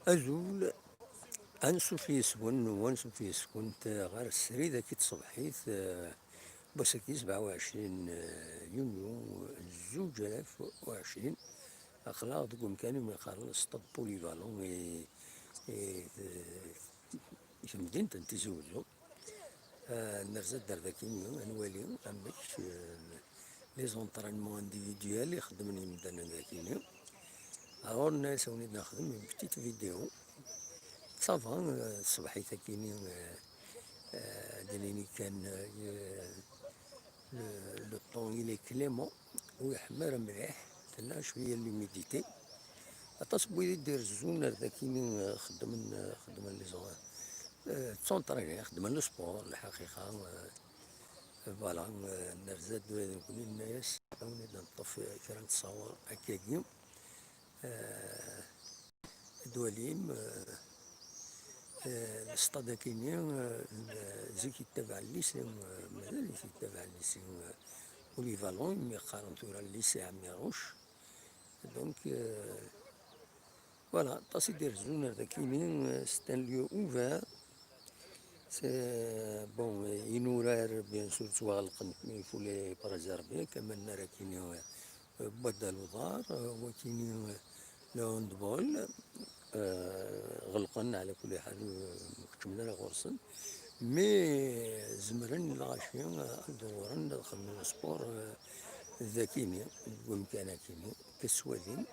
أزول أنسو في سكون وانسو في سكون غير السريدة كي تصبحيت باش كي 27 يونيو 2020 أخلاق تقوم كانوا من خلص طب بوليفالون في مدينة تيزي وزو نرزا دار ذاك اليوم نوالي أماش لي زونطرينمون انديفيديوال اللي خدمني مدانا ذاك اليوم أغور الناس وني نخدم من بتيت فيديو صافا صبحيت كيني دنيني كان لو طون إلي كليمون ويحمر مليح تلا شوية لي ميديتي عطاش بغيت دير الزون ذاكيني خدمن لي زون تسونطريني خدمن لو سبور الحقيقة فوالا نرزاد نقول للناس عاوني نطف كرا نتصور هكاكي دواليم السطاد كيني زيك يتبع الليسي مازال يتبع الليسي بوليفالون مي قارن تورا الليسي عميروش دونك فوالا طاس يدير زون هذا كيني سيت ان ليو اوفير سي بون ينورار بيان سور توغلقن يفو لي بريزيرفي كمان راه كيني بدا الوضار وكيني لو هاندبول غلقن على كل حال مكتملين غرسن مي زمرن الغاشي دورن دخلنا السبور ذاكيني بمكانه كيني كسوالين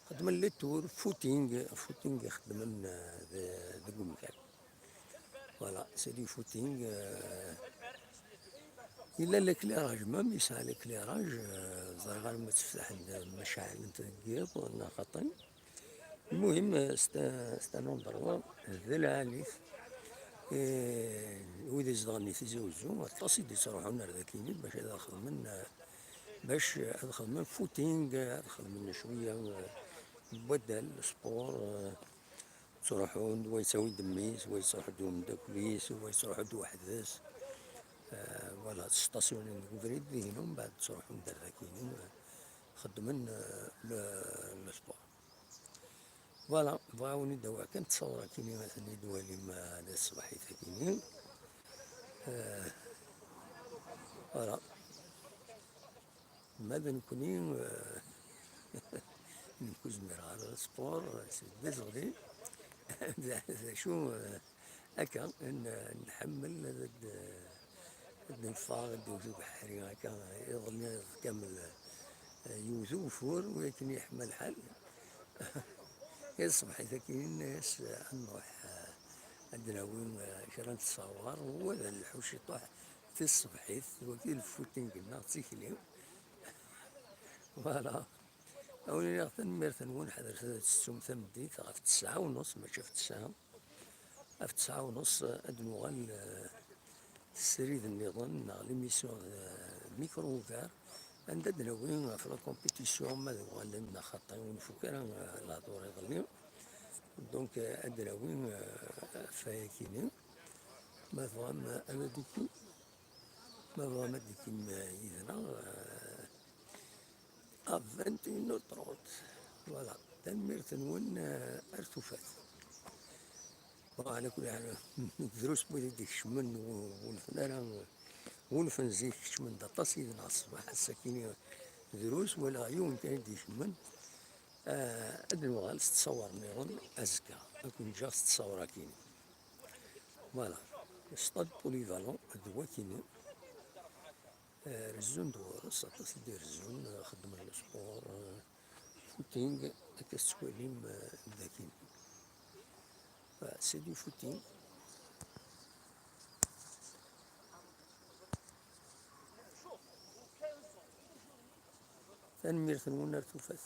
خدمن لي تور فوتينغ خدمن ذا بمكان فوالا سي دي فوتينغ إلا ليكليراج مام يسعى ليكليراج زرغال ما تفتح المشاعل نتقيض ولا خطن المهم ستان اندروا ذا العاليث وإذا زدغني في زوزو الطاسي دي تروحون ذاكيني باش ادخل من باش ادخل من فوتينغ ادخل من شويه بدل سبور تروحون ويساوي دميس ويصروح دو مداكليس ويصروح دو وحداس فوالا ستاسيون فريد ذهنهم بعد تروحون دار ذاكيني خدمن لو سبور فوالا بغاوني دوا كانت تصور كيني مثلا دوالي ما هذا الصباح كيني فوالا ماذا نكوني نكوز على السبور سي ديزولي شو هكا نحمل نفاق دوزو بحري هكا يظل كامل يوزو فور ولكن يحمل الحال يصبح إذا كاين الناس نروح عندنا وين كرا نتصور ولا الحوش يطيح في الصبحيت وكي الفوتين قلنا تسيكليو فوالا أولي نغتن ميرتن وين حضر السوم ثمديت في 9:30 ماشي في 9 في 9:30 أدنوغال السريد النظام نغ ليميسيون ميكرو اوفير عندنا وين في لا كومبيتيسيون ماذا غالنا خاطر ونفو كان الهضور يظليو دونك عندنا وين فايكيني ما فهم أنا ديكي ما فهم ديكي يدنا à 21h30 فوالا تنميرت وين ارتفات وعلى كل حال دروس بويا ديك شمن والفنانة والفن زيك شمن دا تصيد الصباح الساكيني دروس ولا يوم كان ديك شمن أدنو غالس تصور نيرون أزكى أكون جاس تصور كيني فوالا ستاد بوليفالون دوا كيني رزون دور ساطاس يدير رزون خدم على سبور فوتينغ هكا السواليم ذاكين سي دو فوتينغ تنميرت ونار توفاث